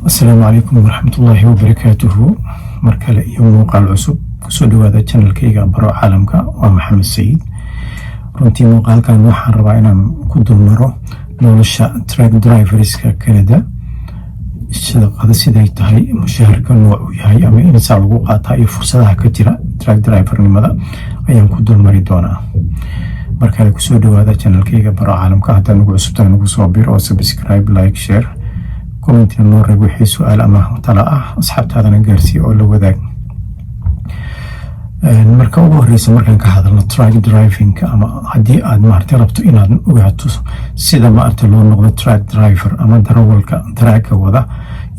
السلام عليكم ورحمة الله وبركاته. مركلة يوم موقع العصب كسودو هذا channel كيغا برو عالمك ومحمد سيد. runtii muuqaalkan waxaan rabaa inaan ku dulmaro nolosha truck driverska Canada, shaqada siday tahay, mushaharka nooc uu yahay ama inta lagu qaataa iyo fursadaha ka jira truck drivernimada ayaan ku dulmari doonaa. markale ku soo dhawaada channelkayga baro caalamka. haddii ugu cusubtahay nagu soo biir oo subscribe, like, share, comment noo reeb wixii su'aal ama talo ah asxaabtaadana gaarsii oo la wadaag. marka ugu horeysa markaan ka hadalno truck driving ama haddii aad maartay rabto inaad ogaato sida maartay loo noqdo truck driver ama darawalka trucka wada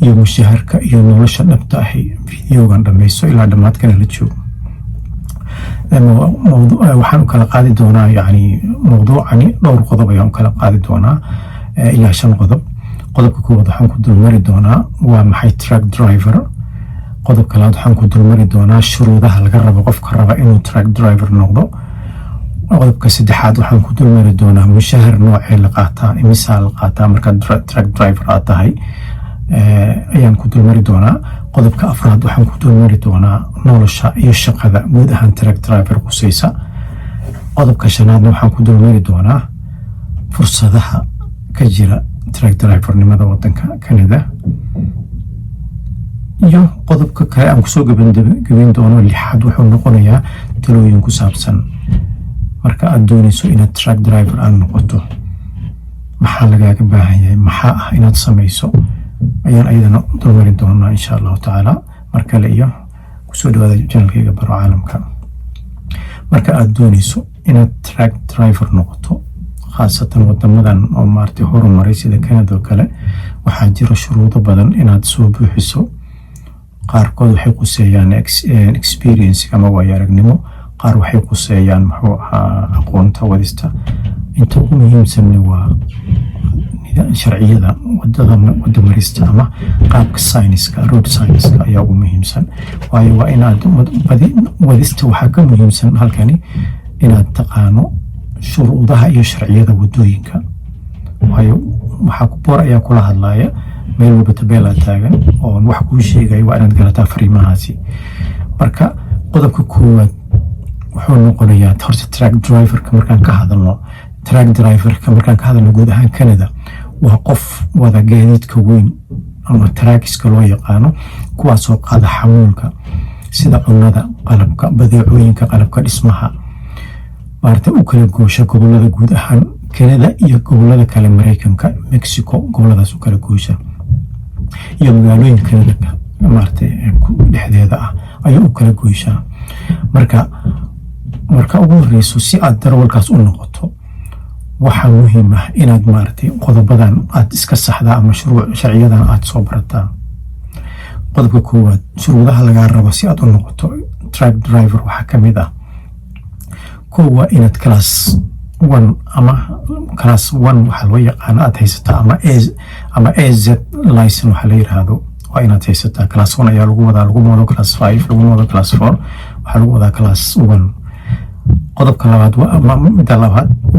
iyo mushaharka iyo nolosha dhabta ah, videogan dhameyso ilaa dhamaadkana la joogo. waxaan kala qaadi doonaa mawduucani dhowr qodob ayaan kala qaadi doonaa ilaa 5 qodob. qodobka koowaad waxaan ku dulmari doonaa waa maxay truck driver. qodobka labaad waxaan ku dulmari doonaa shuruudaha laga rabo qofka raba inuu truck driver noqdo. qodobka saddexaad waxaan ku dulmari doonaa mushahar noocee la qaataa, imisa la qaataa marka truck driver aad tahay ayaan ku dulmari doonaa. qodobka afraad waxaan ku dulmari doonaa nolosha iyo shaqada guud ahaan truck driver qusaysa. qodobka shanaadna waxaan ku dulmari doonaa fursadaha ka jira truck drivernimada wadanka Canada. iyo qodobka kale aan kusoo gaban doono lixaad wuxuu noqonayaa talooyin ku saabsan marka aad doonayso inaad truck driver aad noqoto maxaa lagaaga baahan yahay, maxaa ah inaad samayso ayaan ayadana dulmarin doonaa insha allahu tacaala. markale iyo kusoo dhawaada channelkayga baro caalamka. marka aad doonayso inaad truck driver noqoto khaasatan wadamadan oo maartay horumaray sida Canada oo kale waxaa jira shuruudo badan inaad soo buuxiso. qaarkood waxay quseeyaan experience ama waayo-aragnimo, qaar waxay quseeyaan aqoonta wadista. inta ugu muhiimsan waa sharciyada wada marista ama qaabka sayniska, road science-ka ayaa ugu muhiimsan. waayo waa inaad wadista waxaa ka muhiimsan halkani inaad taqaano shuruudaha iyo sharciyada wadooyinka. waayo waxaa ku boor ayaa kula hadlaya meel walba tabeela taagan oo wax kuu sheegay waa inaad garataa fariimahaasi. marka qodobka koowaad wuxuu noqonayaa horta truck driverka. markaan ka hadalno truck driverka, markaan ka hadalno guud ahaan Canada waa qof wada gaadiidka weyn ama truckiska loo yaqaano, kuwaasoo qaada xamuulka sida cunnada, qalabka, badeecooyinka, qalabka dhismaha maarta u kala goosha gobolada guud ahaan Canada iyo gobolada kale Mareykanka, Mexico, goboladaas u kala goosha iyo magaalooyin Canada maartay dhexdeeda ah ayuu u kala goyshaa. marka ugu horeyso si aad darawalkaas u noqoto waxaa muhiim ah inaad maartay qodobadan aad iska saxdaa ama sharciyadan aad soo barataa. qodobka koowaad shuruudaha laga rabo si aad u noqoto truck driver waxaa ka mid ah waa inaad class 1 ama class 1 waxa loo yaqaan aad haysataa ama AZ license waxa la yiraahdo waa inaad haysataa. class 1 ayaa lagu wado class 5, lagu wado class 4, waxa lagu wadaa class 1. qodobka labaad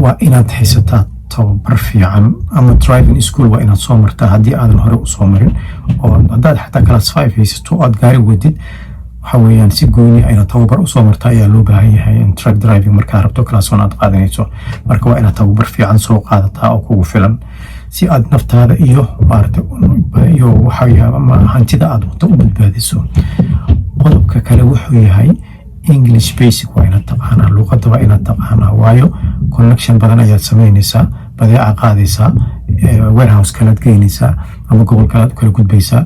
waa inaad haysataa tababar fiican ama driving school waa inaad soo martaa haddii aadan hore u soo marin. oo haddaad xataa class 5 haysato aad gaari wadid waxa weeyaan si gooni ah inaad tababar u soo martaa ayaa loo baahan yahay in truck driving markaa rabto class 1 aad qaadanayso. marka waa inaad tababar fiican soo qaadataa oo kugu filan si aad naftaada iyo hantida aad wado u badbaadiso. qodobka kale wuxuu yahay English basic waa inaad taqaanaa, luqadda waa inaad taqaanaa. waayo connection badan ayaad samaynaysaa, badeeca qaadaysaa, warehouse kalaad geynaysaa ama gobol kalaad kala gudbaysaa,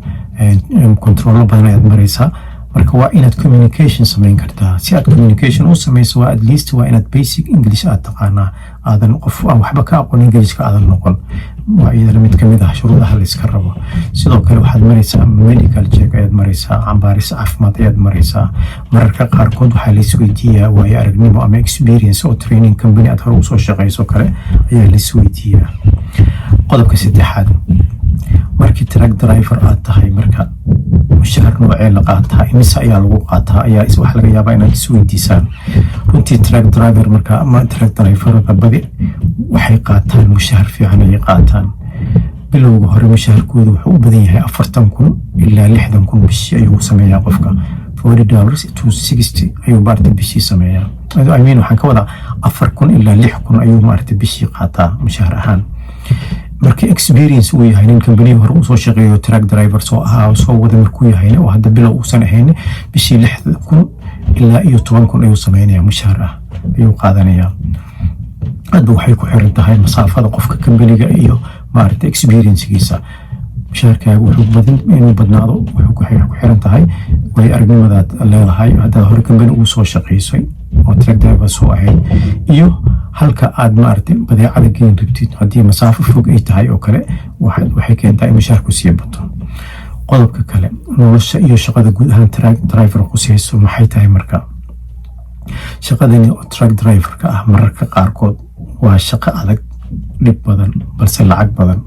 controllo badan ayaad maraysaa. marka waa inaad communication samayn kartaa. si aad communication u samayso waa at least waa inaad basic English aad taqaanaa, aadan qof aan waxba ka aqoon Englishka aadan noqon. waa iyadana mid ka mid ah shuruudaha la iska rabo. sidoo kale waxaad maraysaa medical check ayaad maraysaa, cambaaris caafimaad ayaad maraysaa. mararka qaarkood waxaa la isweydiiyaa waayo aragnimo ama experience oo training company aad hore usoo shaqayso kale ayaa la isweydiiyaa. qodobka saddexaad markii truck driver aad tahay marka mushahar noocee la qaataa, imisa ayaa lagu qaataa ayaa wax laga yaabaa inaad isweydiisaan. runtii truck driver marka ama truck driverada badi waxay qaataan mushahar fiican ay qaataan. bilowga hore mushaharkooda wuxuu u badan yahay 40,000 ilaa 60,000 bishii ayuu sameeyaa qofka. $40 to 60 ayuu maaragtay bishii sameeyaa. I mean waxaan ka wadaa 4,000 ilaa 6,000 ayuu maaragtay bishii qaataa mushahar ahaan. marka experience uu yahay nin company hore uu soo shaqeeyo truck driver soo wada markuu yahay oo hadda bilow uusan ahayn bishii 6,000 ilaa 10,000 ayuu sameeyaa mushahar ah ayuu qaadanayaa. hadda waxay ku xiran tahay masaafada qofka company-ga iyo maaragtay experience-giisa. mushaharkaaga wuxuu inuu badnaado wuxuu ku xiran tahay way aragnimadaad leedahay. hadda hore company uu soo shaqeysay oo truck driver soo ahayd iyo halka aad maaragtay badeecada geyn rabtid haddii masaafo fog ay tahay oo kale waxay keentaa in mushaharku sii bato. qodobka kale nolosha iyo shaqada guud ahaan truck driver qusayso maxay tahay marka shaqadani oo truck driver-ka ah mararka qaarkood waa shaqo adag dhib badan balse lacag badan.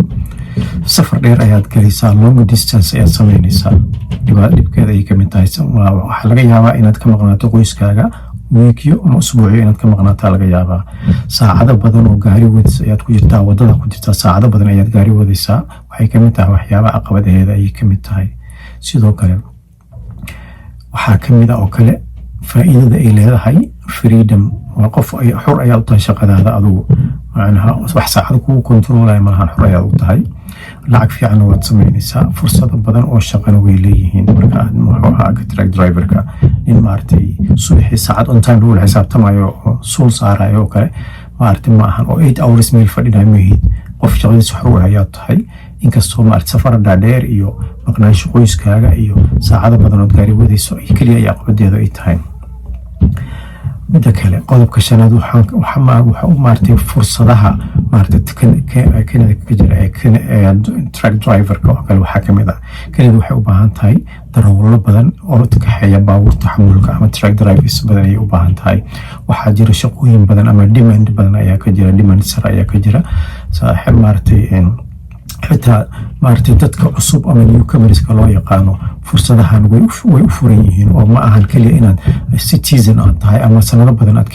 safar dheer ayaad galaysaa long distance ayaad sameynaysaa dhibkeeda ay kamid tahay. waxaa laga yaabaa inaad ka maqnaato qoyskaaga weekyo ama usbuucyo inaad ka maqnaataa laga yaabaa. saacado badan oo gaari wadis ayaad ku jirtaa wadada ku jirtaa saacado badan ayaad gaari wadaysaa. waxay kamid tahay waxyaabaha caqabadaheeda ayay kamid tahay. sidoo kale waxaa kamid ah oo kale faa'iidada ay leedahay freedom. waa qof xor ayaad u tahay shaqadaada adigu macnaha wax saacado kugu controlaya malahan xor ayaad u tahay. lacag fiican waad sameynaysaa. fursado badan oo shaqana way leeyihiin marka muxuu ahaa truck driver-ka in maaragtay subaxii saacad on time lagu xisaabtamayo oo suul saarayo oo kale maaragtay ma ahan oo 8 hours meel fadhinayo mahid qof shaqadiisa xor ayaad tahay. inkastoo maaragtay safar dhaadheer iyo maqnaansho qoyskaaga iyo saacado badan oo gaari wadayso ay kaliya ay caqabadeedu ay tahay. midda kale qodobka shanaad waxa maaragtay fursadaha maaragtay Canada ka jira ee truck driver-ka oo kale waxaa kamid ah Canada waxay u baahan tahay darawallo badan oo kaxeeya baabuurta xamuulka ama truck drivers badan ayay u baahan tahay. waxaa jira shaqooyin badan ama demand badan ayaa ka jira demand sare ayaa ka jira saaxiib maaragtay xitaa maaragtay dadka cusub ama newcomerska loo yaqaano fursadahan way u furan yihiin oo ma ahan kaliya inaad citizen aad tahay ama sanado badan aad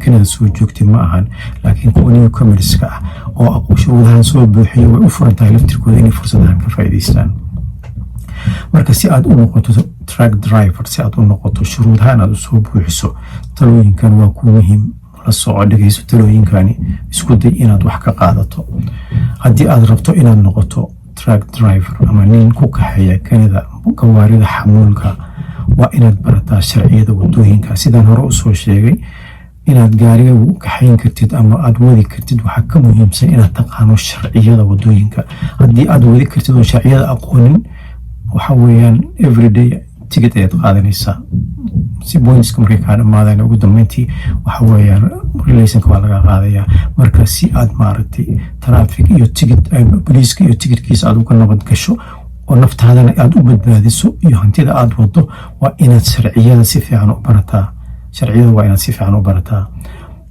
Canada soo joogtay ma ahan laakiin kuwa newcomerska ah oo shuruudahan soo buuxiyo way u furan tahay laftirkooda inay fursadahan ka faa'iidaystaan. marka si aad u noqoto truck driver si aad u noqoto shuruudahan aad soo buuxiso talooyinkan waa ku muhiim. la soco dhageyso talooyinkani isku day inaad wax ka qaadato. haddii aad rabto inaad noqoto truck driver ama nin ku kaxeeya Canada gawaarida xamuulka waa inaad barataa sharciyada wadooyinka. sidaan hore usoo sheegay inaad gaariga u kaxeyn kartid ama aad wadi kartid waxaa ka muhiimsan inaad taqaano sharciyada wadooyinka. haddii aad wadi kartid oo sharciyada aqoonin waxa weeyaan everyday ticket ayaad qaadanaysaa. si pointska markay kaa dhamaadaan ugu dambeyntii waxa weeyaan relationka waa laga qaadayaa. marka si aad maaragtay traffic iyo ticket booliiska iyo ticketkiisa aad uga nabad gasho oo naftaadana aad u badbaadiso iyo hantida aad wado waa inaad sharciyada si fiican u barataa.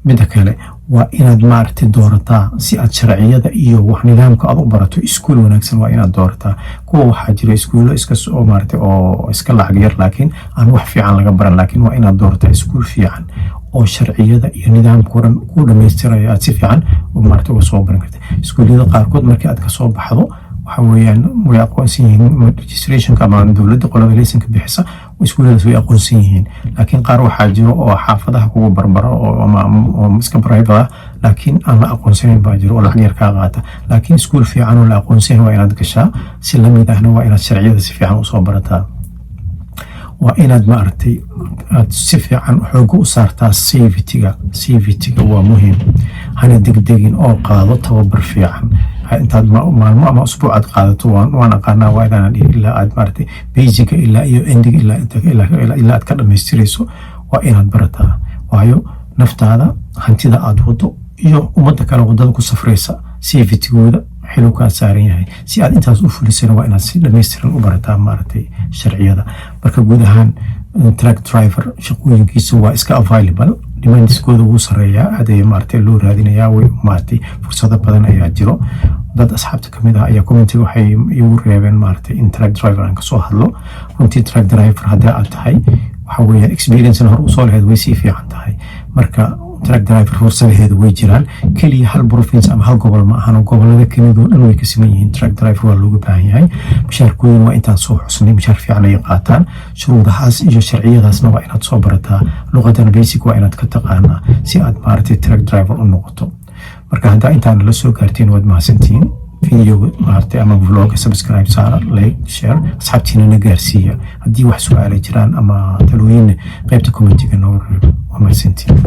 midda kale waa inaad maaragtay doorataa si aad sharciyada iyo wax nidaamka aad u barato iskuul wanaagsan waa inaad doorataa. kuwa waxaa jira iskuulo oo maaragtay oo iska lacag yar laakiin aan wax fiican laga baran laakiin waa inaad doorataa iskuul fiican oo sharciyada iyo nidaamka dhan ku dhamaystiraya aad si fiican maaragtay uga soo baran karta. iskuullada qaarkood markii aad ka soo baxdo waxa weeyaan way aqoonsan yihiin registrationka ama dowladda qolada laysanka bixisa iskuuladaas way aqoonsan yihiin. laakiin qaar waxaa jiro oo xaafadaha kugu barbara oo iska private ah laakiin aan la aqoonsanayn baa jiro oo lacag yar kaa qaata. laakiin iskuul fiican oo la aqoonsan yahay waa inaad gashaa. si lamid ahna waa inaad sharciyada si fiican usoo barataa. waa inaad maaragtay aad si fiican xooga u saartaa CVT-ga waa muhiim. hana degdegin oo qaado tababar fiican. intaad maalmo ama usbuuc aad qaadato waan aqaanaa waa inaan ilaa aad maaragtay basic ilaa iyo ending ilaa aad ka dhamaystirayso waa inaad barataa. waayo naftaada hantida aad wado iyo ummadda kale wadada ku safraysa CVT-gooda xiluu kaa saaran yahay. si aad intaas u fulisana waa inaad si dhammaystiran u barataa maaragtay sharciyada. marka guud ahaan truck driver shaqooyinkiisa waa iska available. demandskooda wuu sareeyaa aad ay maaragtay loo raadinayaa way maaragtay fursado badan ayaa jiro. dad asxaabta kamid ah ayaa commentiga waxay igu reebeen maaragtay in truck driver aan kasoo hadlo. runtii truck driver haddii aad tahay waxa weeyaan experience hore usoo lahayd way sii fiican tahay. marka truck driver fursadaheedu way jiraan keliya hal province ama hal gobol ma ahan gobolada Kenya oo dhan way ka siman yihiin truck driver waa looga baahan yahay mushaarkooyin waa intaan soo xusnay mushaar fiican ay qaataan shuruudahaas iyo sharciyadaasna waa inaad soo barataa luqadan basic waa inaad ka taqaanaa si aad maaragtay truck driver u noqoto marka hadda intaan la soo gaartiin waad mahadsantihiin video maartay ama vlog subscribe saara like share asxaabtiina na gaarsiiya haddii wax su'aalo jiraan ama talooyin qaybta commentiga nooga reebo waa mahadsantihiin